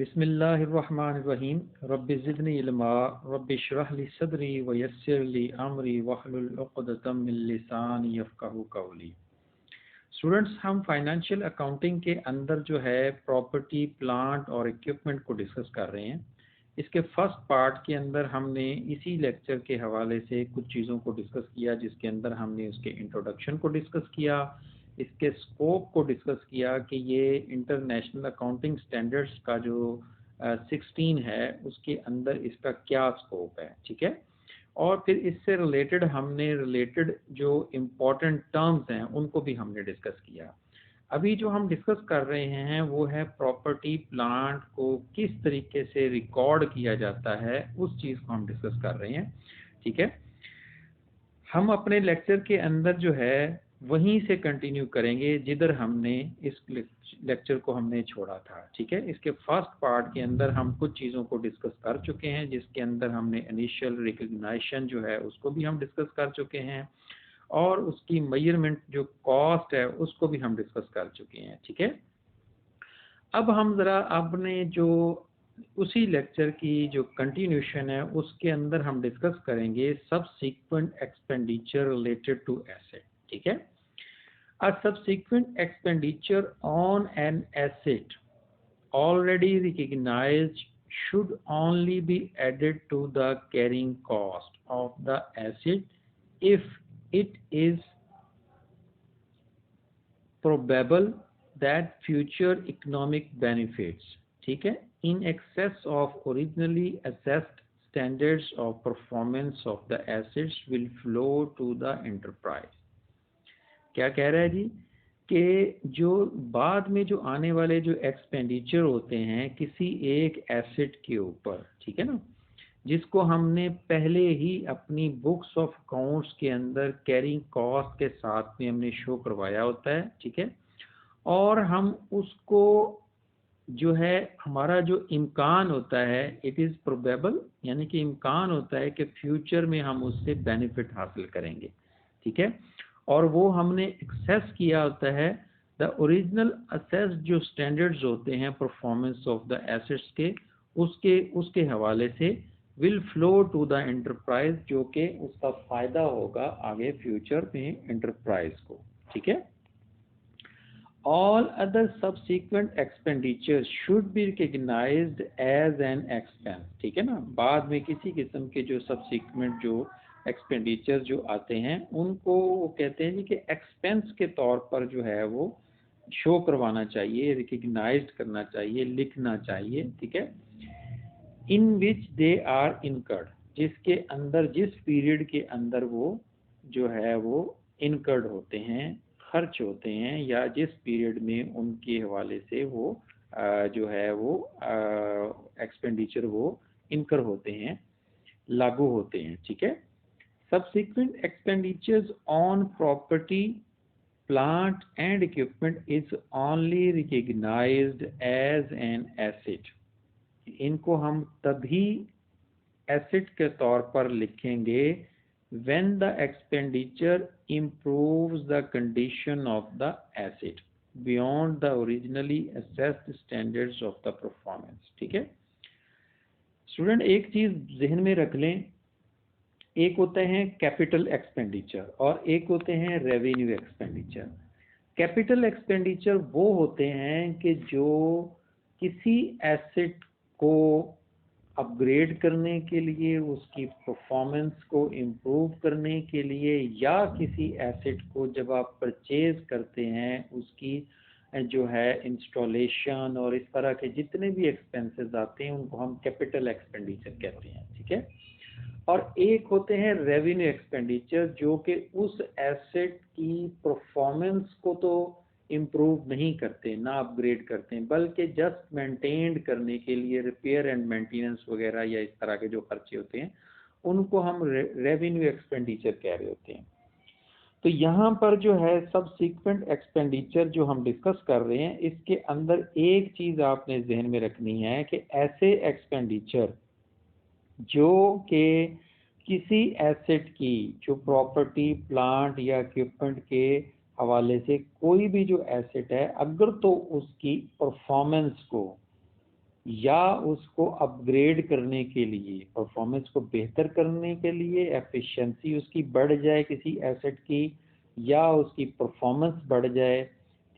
बिस्मिल्लाहिर्रहमानिर्रहीम rabbi ज़िदनी इल्मा rabbi इश्रह ली सदरी व यस्सिर ली अमरी वहलुल उक़दतम मिन लिसानी यफ़क़हू क़ौली। स्टूडेंट्स, हम फाइनेंशियल अकाउंटिंग के अंदर जो है प्रॉपर्टी, प्लांट और इक्विपमेंट को डिस्कस कर रहे हैं। इसके फर्स्ट पार्ट के अंदर हमने इसी लेक्चर के हवाले से कुछ चीज़ों को डिस्कस किया, जिसके अंदर हमने उसके इंट्रोडक्शन को डिस्कस किया, इसके स्कोप को डिस्कस किया कि ये इंटरनेशनल अकाउंटिंग स्टैंडर्ड्स का जो 16 है उसके अंदर इसका क्या स्कोप है, ठीक है। और फिर इससे रिलेटेड जो इम्पोर्टेंट टर्म्स हैं उनको भी हमने डिस्कस किया। अभी जो हम डिस्कस कर रहे हैं वो है प्रॉपर्टी, प्लांट को किस तरीके से रिकॉर्ड किया जाता है, उस चीज़ को हम डिस्कस कर रहे हैं, ठीक है। हम अपने लेक्चर के अंदर जो है वहीं से कंटिन्यू करेंगे जिधर हमने इस लेक्चर को हमने छोड़ा था, ठीक है। इसके फर्स्ट पार्ट के अंदर हम कुछ चीज़ों को डिस्कस कर चुके हैं, जिसके अंदर हमने इनिशियल रिकग्निशन जो है उसको भी हम डिस्कस कर चुके हैं, और उसकी मेजरमेंट जो कॉस्ट है उसको भी हम डिस्कस कर चुके हैं, ठीक है। अब हम ज़रा अपने जो उसी लेक्चर की जो कंटिन्यूशन है उसके अंदर हम डिस्कस करेंगे subsequent expenditure related to asset, ठीक है। A subsequent expenditure on an asset already recognized should only be added to the carrying cost of the asset if it is probable that future economic benefits, ठीक है, in excess of originally assessed standards of performance of the assets will flow to the enterprise। क्या कह रहा है जी कि जो बाद में जो आने वाले जो एक्सपेंडिचर होते हैं किसी एक एसेट के ऊपर, ठीक है ना, जिसको हमने पहले ही अपनी बुक्स ऑफ अकाउंट्स के अंदर कैरिंग कॉस्ट के साथ में हमने शो करवाया होता है, ठीक है। और हम उसको जो है हमारा जो इम्कान होता है, इट इज़ प्रोबेबल, यानी कि इम्कान होता है कि फ्यूचर में हम उससे बेनिफिट हासिल करेंगे, ठीक है। और वो हमने एक्सेस किया होता है द ओरिजिनल असेस जो स्टैंडर्ड्स होते हैं परफॉर्मेंस ऑफ द एसेट्स के, उसके हवाले से will flow to the enterprise, जो कि उसका फ़ायदा होगा आगे फ्यूचर में एंटरप्राइज को, ठीक है। All other subsequent expenditures should be recognized as an expense, ठीक है ना। बाद में किसी किस्म के जो subsequent जो एक्सपेंडिचर जो आते हैं उनको वो कहते हैं जी कि एक्सपेंस के तौर पर जो है वो शो करवाना चाहिए, रिकग्नाइज्ड करना चाहिए, लिखना चाहिए, ठीक है। इन विच दे आर इनकर्ड, जिसके अंदर जिस पीरियड के अंदर वो जो है वो इनकर्ड होते हैं, खर्च होते हैं, या जिस पीरियड में उनके हवाले से वो जो है वो एक्सपेंडिचर वो इनकर होते हैं, लागू होते हैं, ठीक है। Subsequent expenditures on property, plant and equipment is only recognized as an asset। इनको हम तभी एसेट के तौर पर लिखेंगे when the expenditure improves the condition of the asset beyond the originally assessed standards of the performance, ठीक है। Student, एक चीज जहन में रख लें, एक होते हैं कैपिटल एक्सपेंडिचर और एक होते हैं रेवेन्यू एक्सपेंडिचर। कैपिटल एक्सपेंडिचर वो होते हैं कि जो किसी एसेट को अपग्रेड करने के लिए, उसकी परफॉर्मेंस को इम्प्रूव करने के लिए, या किसी एसेट को जब आप परचेज करते हैं उसकी जो है इंस्टॉलेशन और इस तरह के जितने भी एक्सपेंसेस आते हैं उनको हम कैपिटल एक्सपेंडिचर कहते हैं, ठीक है। और एक होते हैं रेवेन्यू एक्सपेंडिचर, जो कि उस एसेट की परफॉर्मेंस को तो इम्प्रूव नहीं करते, ना अपग्रेड करते हैं, बल्कि जस्ट मेंटेन करने के लिए रिपेयर एंड मेंटेनेंस वगैरह या इस तरह के जो खर्चे होते हैं उनको हम रेवेन्यू एक्सपेंडिचर कह रहे होते हैं। तो यहाँ पर जो है सबसीक्वेंट एक्सपेंडिचर जो हम डिस्कस कर रहे हैं, इसके अंदर एक चीज़ आपने जहन में रखनी है कि ऐसे एक्सपेंडिचर जो कि किसी एसेट की जो प्रॉपर्टी, प्लांट या इक्विपमेंट के हवाले से कोई भी जो एसेट है, अगर तो उसकी परफॉर्मेंस को या उसको अपग्रेड करने के लिए, परफॉर्मेंस को बेहतर करने के लिए, एफिशिएंसी उसकी बढ़ जाए किसी एसेट की, या उसकी परफॉर्मेंस बढ़ जाए,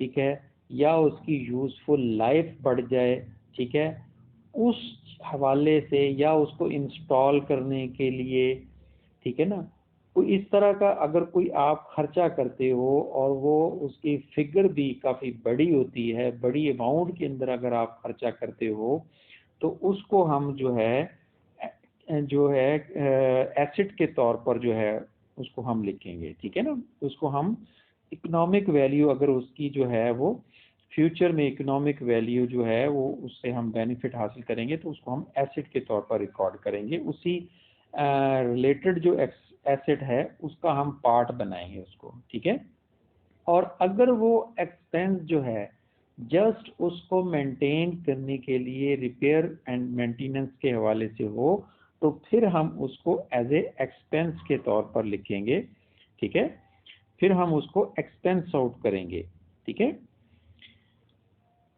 ठीक है, या उसकी यूजफुल लाइफ बढ़ जाए, ठीक है, उस हवाले से, या उसको इंस्टॉल करने के लिए, ठीक है ना। तो इस तरह का अगर कोई आप खर्चा करते हो और वो उसकी फिगर भी काफ़ी बड़ी होती है, बड़ी अमाउंट के अंदर अगर आप खर्चा करते हो, तो उसको हम जो है एसेट के तौर पर जो है उसको हम लिखेंगे, ठीक है ना। उसको हम इकोनॉमिक वैल्यू, अगर उसकी जो है वो फ्यूचर में इकोनॉमिक वैल्यू जो है वो उससे हम बेनिफिट हासिल करेंगे, तो उसको हम एसेट के तौर पर रिकॉर्ड करेंगे। उसी रिलेटेड जो एसेट है उसका हम पार्ट बनाएंगे उसको, ठीक है। और अगर वो एक्सपेंस जो है जस्ट उसको मेंटेन करने के लिए रिपेयर एंड मेंटेनेंस के हवाले से हो, तो फिर हम उसको एज ए एक्सपेंस के तौर पर लिखेंगे, ठीक है। फिर हम उसको एक्सपेंस आउट करेंगे, ठीक है।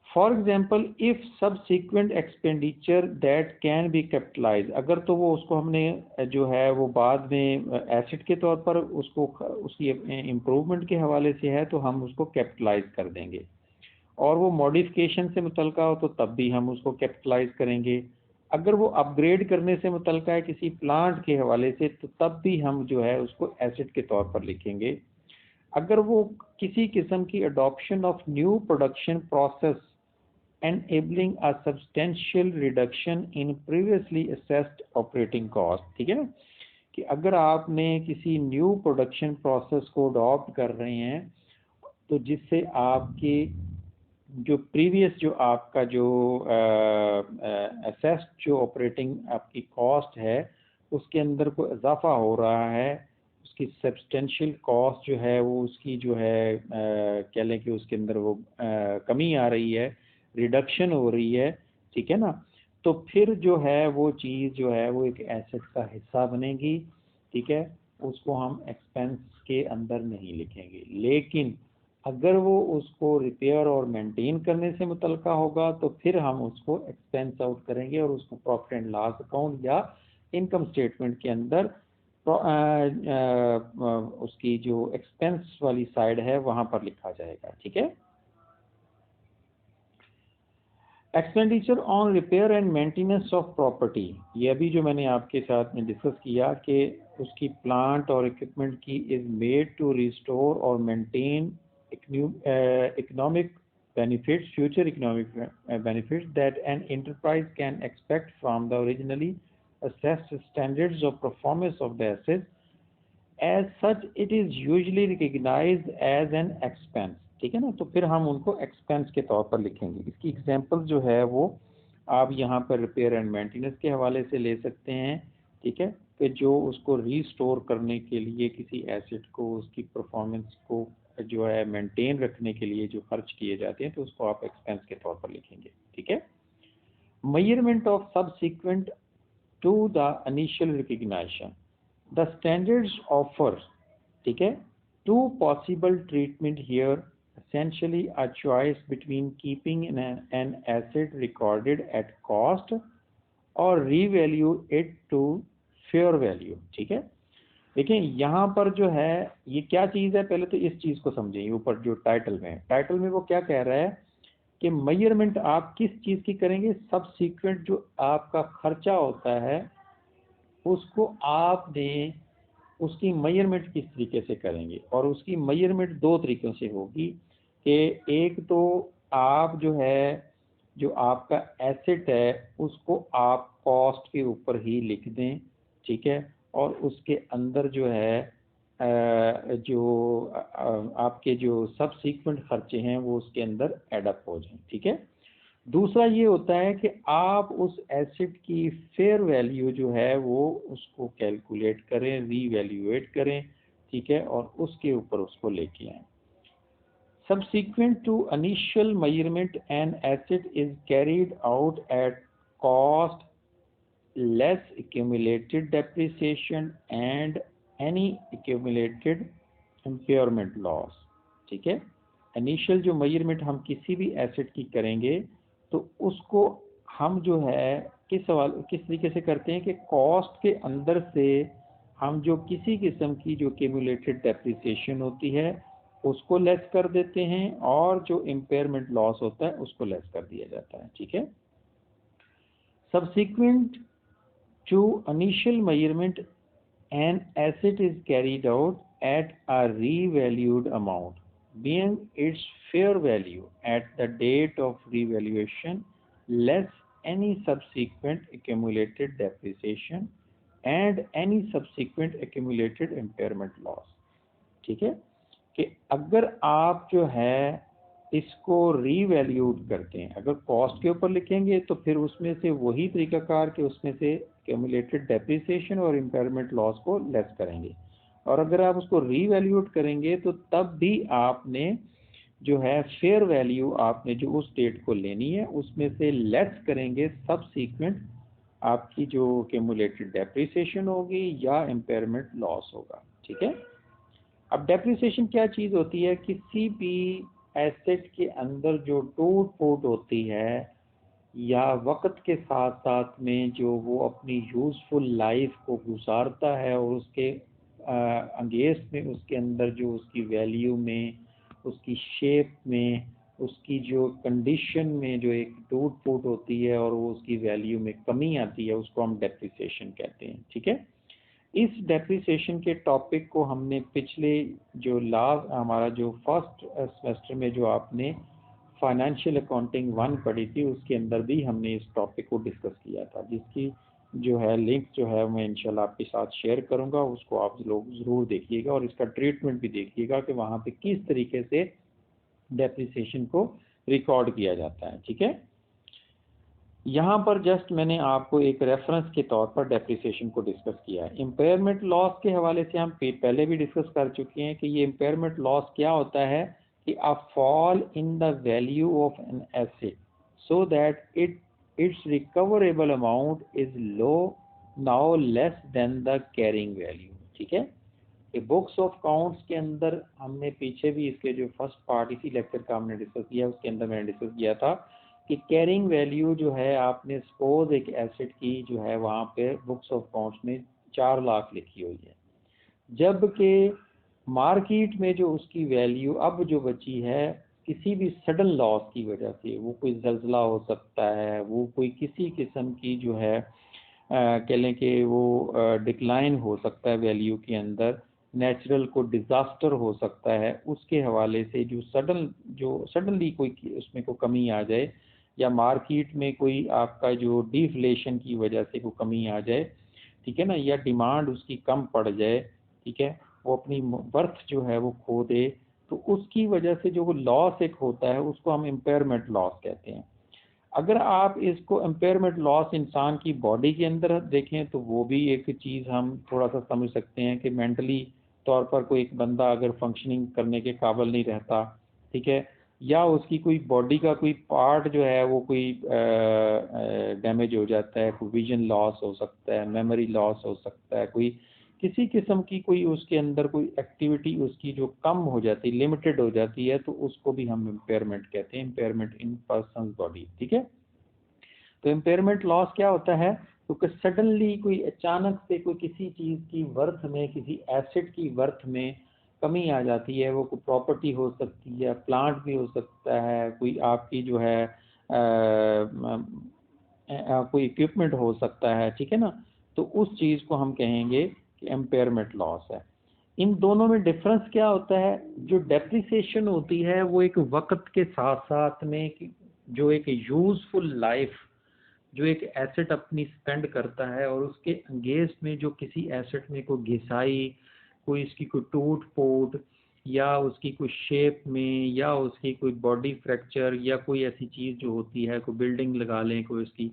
For example if subsequent expenditure that can be capitalize, अगर तो वो उसको हमने जो है वो बाद में एसेट के तौर पर उसको उसकी इम्प्रूवमेंट के हवाले से है, तो हम उसको कैपिटलाइज कर देंगे। और वो मॉडिफिकेशन से मुतल्का हो तो तब भी हम उसको कैपिटलाइज करेंगे। अगर वो अपग्रेड करने से मुतल्का है किसी प्लांट के हवाले से, तो तब भी हम जो है उसको एसेट के तौर पर लिखेंगे। अगर वो किसी किस्म की adoption of new production process enabling a substantial reduction in previously assessed operating cost, ठीक है ना, कि अगर आपने किसी न्यू प्रोडक्शन प्रोसेस को अडॉप्ट कर रहे हैं, तो जिससे आपकी जो प्रीवियस जो आपका जो असेस्ड जो ऑपरेटिंग आपकी कॉस्ट है उसके अंदर कोई इजाफा हो रहा है, उसकी सब्सटेंशियल कॉस्ट जो है वो उसकी जो है कह लें कि उसके अंदर वो कमी आ रही है, रिडक्शन हो रही है, ठीक है ना, तो फिर जो है वो चीज़ जो है वो एक एसेट का हिस्सा बनेगी, ठीक है। उसको हम एक्सपेंस के अंदर नहीं लिखेंगे। लेकिन अगर वो उसको रिपेयर और मेंटेन करने से मुतल्का होगा, तो फिर हम उसको एक्सपेंस आउट करेंगे और उसको प्रॉफिट एंड लॉस अकाउंट या इनकम स्टेटमेंट के अंदर उसकी जो एक्सपेंस वाली साइड है वहां पर लिखा जाएगा, ठीक है। Expenditure on repair and maintenance of property, ये अभी जो मैंने आपके साथ में डिस्कस किया कि उसकी प्लांट और इक्विपमेंट की इज मेड टू रिस्टोर और maintain economic benefits, future economic benefits that an enterprise can expect from the originally assessed standards of performance of the assets. As such, it is usually recognized as an expense, ठीक है ना। तो फिर हम उनको expense के तौर पर लिखेंगे। इसकी एग्जांपल जो है वो आप यहाँ पर रिपेयर एंड मेंटेनेंस के हवाले से ले सकते हैं, ठीक है, कि जो उसको रीस्टोर करने के लिए किसी एसेट को उसकी परफॉर्मेंस को जो है मेंटेन रखने के लिए जो खर्च किए जाते हैं, तो उसको आप एक्सपेंस के तौर पर लिखेंगे, ठीक है। Measurement of subsequent to the initial recognition, the standards offer, ठीक है, two possible treatment here, essentially a choice between keeping an asset recorded at cost or revalue it to fair value, ठीक है। देखिए यहाँ पर जो है ये क्या चीज़ है, पहले तो इस चीज़ को समझें। ऊपर जो टाइटल में वो क्या कह रहा है कि मेजरमेंट आप किस चीज़ की करेंगे, सब सीक्वेंट जो आपका खर्चा होता है उसको आपने उसकी मेजरमेंट किस तरीके से करेंगे। और उसकी मेजरमेंट दो तरीक़ों से होगी कि एक तो आप जो है जो आपका एसेट है उसको आप कॉस्ट के ऊपर ही लिख दें, ठीक है, और उसके अंदर जो है आपके जो सब सीक्वेंट खर्चे हैं वो उसके अंदर एडअप हो जाएं, ठीक है। दूसरा ये होता है कि आप उस एसेट की फेयर वैल्यू जो है वो उसको कैलकुलेट करें, रीवैल्यूएट करें, ठीक है, और उसके ऊपर उसको लेके आएं। Subsequent to initial measurement, an asset is carried out at cost less accumulated depreciation and any accumulated impairment loss, ठीक है। इनिशियल जो मेजरमेंट हम किसी भी एसेट की करेंगे तो उसको हम जो है किस तरीके से करते हैं कि कॉस्ट के अंदर से हम जो किसी किस्म की जो क्यूमुलेटेड डेप्रिसिएशन होती है उसको लेस कर देते हैं और जो इम्पेयरमेंट लॉस होता है उसको लेस कर दिया जाता है। ठीक है। Subsequent to initial measurement, an asset is carried out at a revalued amount, being its fair value at the date of revaluation less any subsequent accumulated depreciation and any subsequent accumulated impairment loss। ठीक है कि अगर आप जो है इसको revalued करते हैं, अगर कॉस्ट के ऊपर लिखेंगे तो फिर उसमें से वही तरीकाकार कि उसमें से एक्यूमुलेटेड डेप्रिसिएशन और इम्पेयरमेंट लॉस को लेस करेंगे, और अगर आप उसको रीवैल्यूड करेंगे तो तब भी आपने जो है फेयर वैल्यू आपने जो उस डेट को लेनी है उसमें से लेस करेंगे सबसीक्वेंट आपकी जो एक्यूमुलेटेड डेप्रिसिएशन होगी या इम्पेयरमेंट लॉस होगा। ठीक है। अब डेप्रिसिएशन क्या चीज़ होती है? किसी भी एसेट के अंदर जो टूट फूट होती है या वक्त के साथ साथ में जो वो अपनी यूज़फुल लाइफ को गुजारता है और उसके अगेंस्ट में उसके अंदर जो उसकी वैल्यू में, उसकी शेप में, उसकी जो कंडीशन में जो एक टूट फूट होती है और वो उसकी वैल्यू में कमी आती है उसको हम डेप्रिसिएशन कहते हैं। ठीक है। इस डेप्रिसिएशन के टॉपिक को हमने पिछले जो हमारा जो फर्स्ट सेमेस्टर में जो आपने फाइनेंशियल अकाउंटिंग 1 पढ़ी थी उसके अंदर भी हमने इस टॉपिक को डिस्कस किया था, जिसकी जो है लिंक जो है मैं इंशाल्लाह आपके साथ शेयर करूंगा, उसको आप लोग ज़रूर देखिएगा और इसका ट्रीटमेंट भी देखिएगा कि वहाँ पे किस तरीके से डेप्रिसिएशन को रिकॉर्ड किया जाता है। ठीक है। यहाँ पर जस्ट मैंने आपको एक रेफरेंस के तौर पर डेप्रिसिएशन को डिस्कस किया है। इम्पेयरमेंट लॉस के हवाले से हम पहले भी डिस्कस कर चुके हैं कि ये इम्पेयरमेंट लॉस क्या होता है कि a fall in the value of an asset so that its recoverable amount is low now less than the carrying value. ठीक है। ये बुक्स ऑफ अकाउंट्स के अंदर हमने पीछे भी इसके जो फर्स्ट पार्ट इसी लेक्चर का हमने डिस्कस किया, उसके अंदर मैंने डिस्कस किया था कि कैरिंग वैल्यू जो है आपने सपोज एक एसेट की जो है वहाँ पे बुक्स ऑफ अकाउंट्स में 4 लाख लिखी हुई है, जबकि मार्केट में जो उसकी वैल्यू अब जो बची है किसी भी सडन लॉस की वजह से, वो कोई जल्जला हो सकता है, वो कोई किसी किस्म की जो है कह लें कि वो डिक्लाइन हो सकता है वैल्यू के अंदर, नेचुरल को डिज़ास्टर हो सकता है, उसके हवाले से जो सडनली कोई उसमें को कमी आ जाए या मार्केट में कोई आपका जो डिफ्लेशन की वजह से कोई कमी आ जाए, ठीक है ना, या डिमांड उसकी कम पड़ जाए, ठीक है, वो अपनी वर्थ जो है वो खो दे, तो उसकी वजह से जो लॉस एक होता है उसको हम इम्पेयरमेंट लॉस कहते हैं। अगर आप इसको इम्पेयरमेंट लॉस इंसान की बॉडी के अंदर देखें तो वो भी एक चीज़ हम थोड़ा सा समझ सकते हैं कि मेंटली तौर पर कोई एक बंदा अगर फंक्शनिंग करने के काबिल नहीं रहता, ठीक है, या उसकी कोई बॉडी का कोई पार्ट जो है वो कोई डैमेज हो जाता है, कोई विजन लॉस हो सकता है, मेमोरी लॉस हो सकता है, कोई किसी किस्म की कोई उसके अंदर कोई एक्टिविटी उसकी जो कम हो जाती है, लिमिटेड हो जाती है, तो उसको भी हम इम्पेयरमेंट कहते हैं, इम्पेयरमेंट इन पर्सन बॉडी। ठीक है। तो इम्पेयरमेंट लॉस क्या होता है? क्योंकि सडनली कोई अचानक से कोई किसी चीज़ की वर्थ में, किसी एसेट की वर्थ में कमी आ जाती है, वो कोई प्रॉपर्टी हो सकती है, प्लांट भी हो सकता है, कोई आपकी जो है कोई इक्विपमेंट हो सकता है, ठीक है ना, तो उस चीज़ को हम कहेंगे कि इम्पेयरमेंट लॉस है। इन दोनों में डिफरेंस क्या होता है? जो डेप्रिसिएशन होती है वो एक वक्त के साथ साथ में जो एक यूजफुल लाइफ जो एक एसेट अपनी स्पेंड करता है और उसके अगेंस्ट में जो किसी एसेट में कोई घिसाई, कोई इसकी कोई टूट फूट या उसकी कोई शेप में या उसकी कोई बॉडी फ्रैक्चर या कोई ऐसी चीज़ जो होती है, कोई बिल्डिंग लगा लें, कोई उसकी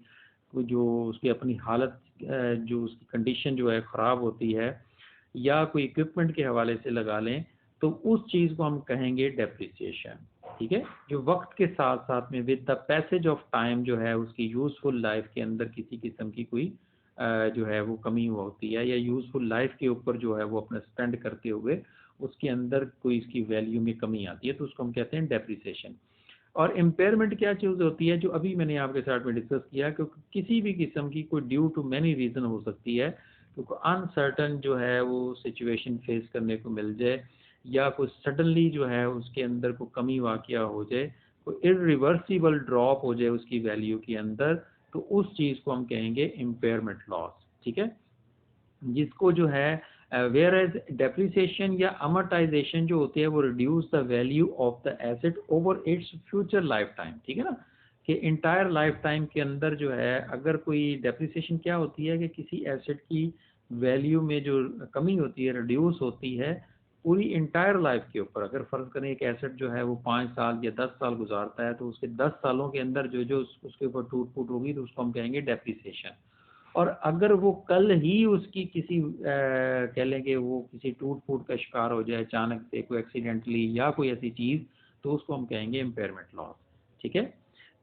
कोई जो उसकी अपनी हालत जो उसकी कंडीशन जो है ख़राब होती है, या कोई इक्विपमेंट के हवाले से लगा लें, तो उस चीज़ को हम कहेंगे डेप्रिसिएशन। ठीक है। जो वक्त के साथ साथ में with the passage of time जो है उसकी यूजफुल लाइफ के अंदर किसी किस्म की कोई जो है वो कमी होती है, या यूजफुल लाइफ के ऊपर जो है वो अपना स्पेंड करते हुए उसके अंदर कोई इसकी वैल्यू में कमी आती है, तो उसको हम कहते हैं डेप्रिसिएशन। और इम्पेयरमेंट क्या चीज़ होती है, जो अभी मैंने आपके साथ में डिस्कस किया, क्योंकि किसी भी किस्म की कोई ड्यू टू मैनी रीज़न हो सकती है, क्योंकि अनसर्टन जो है वो सिचुएशन फेस करने को मिल जाए, या कोई सडनली जो है उसके अंदर कोई कमी वाक़या हो जाए, कोई इरिवर्सिबल ड्रॉप हो जाए उसकी वैल्यू के अंदर, तो उस चीज़ को हम कहेंगे इम्पेयरमेंट लॉस। ठीक है, जिसको जो है वेयर एज डेप्रिसिएशन या अमर्टाइजेशन जो होती है वो reduce the value of the asset over its future life time. ठीक है ना, कि इंटायर लाइफ टाइम के अंदर जो है अगर कोई डेप्रिसिएशन क्या होती है कि किसी एसेट की वैल्यू में जो कमी होती है, रिड्यूस होती है पूरी इंटायर लाइफ के ऊपर। अगर फर्ज करें एक एसेट जो है वो 5 साल या 10 साल गुजारता है, तो उसके 10 सालों के अंदर जो जो उसके ऊपर टूट फूट होगी तो उसको हम कहेंगे डेप्रिसिएशन। और अगर वो कल ही उसकी किसी कह लें कि वो किसी टूट फूट का शिकार हो जाए अचानक से, कोई एक्सीडेंटली या कोई ऐसी चीज़, तो उसको हम कहेंगे इम्पेयरमेंट लॉस। ठीक है,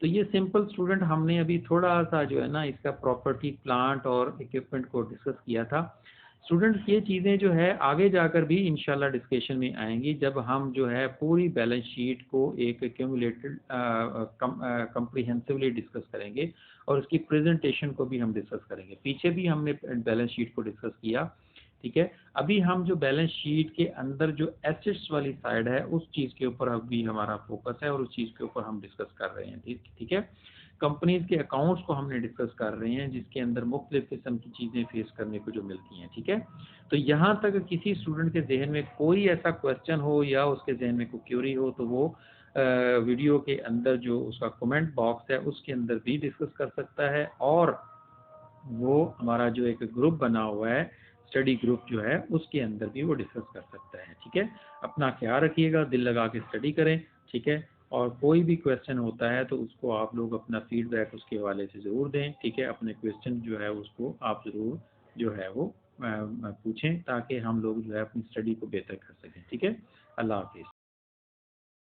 तो ये सिंपल स्टूडेंट हमने अभी थोड़ा सा जो है ना इसका प्रॉपर्टी, प्लांट और इक्विपमेंट को डिस्कस किया था। स्टूडेंट्स ये चीज़ें जो है आगे जाकर भी इंशाल्लाह डिस्कशन में आएंगी, जब हम जो है पूरी बैलेंस शीट को एक एक्यूमुलेटेड कम्प्रीहेंसिवली डिस्कस करेंगे, और उसकी प्रेजेंटेशन को भी हम डिस्कस करेंगे। पीछे भी हमने बैलेंस शीट को डिस्कस किया। ठीक है, अभी हम जो बैलेंस शीट के अंदर जो एसेट्स वाली साइड है उस चीज़ के ऊपर अभी हमारा फोकस है, और उस चीज़ के ऊपर हम डिस्कस कर रहे हैं। ठीक है, कंपनीज के अकाउंट्स को हमने डिस्कस कर रहे हैं, जिसके अंदर मुख्तलिफ किस्म की चीज़ें फेस करने को जो मिलती हैं। ठीक है, तो यहाँ तक किसी स्टूडेंट के जहन में कोई ऐसा क्वेश्चन हो या उसके जहन में कोई क्यूरी हो, तो वो वीडियो के अंदर जो उसका कमेंट बॉक्स है उसके अंदर भी डिस्कस कर सकता है, और वो हमारा जो एक ग्रुप बना हुआ है, स्टडी ग्रुप जो है, उसके अंदर भी वो डिस्कस कर सकता है। ठीक है, अपना ख्याल रखिएगा, दिल लगा के स्टडी करें। ठीक है, और कोई भी क्वेश्चन होता है तो उसको आप लोग अपना फीडबैक उसके हवाले से ज़रूर दें। ठीक है, अपने क्वेश्चन जो है उसको आप ज़रूर जो है वो पूछें, ताकि हम लोग जो है अपनी स्टडी को बेहतर कर सकें। ठीक है, अल्लाह हाफिज़।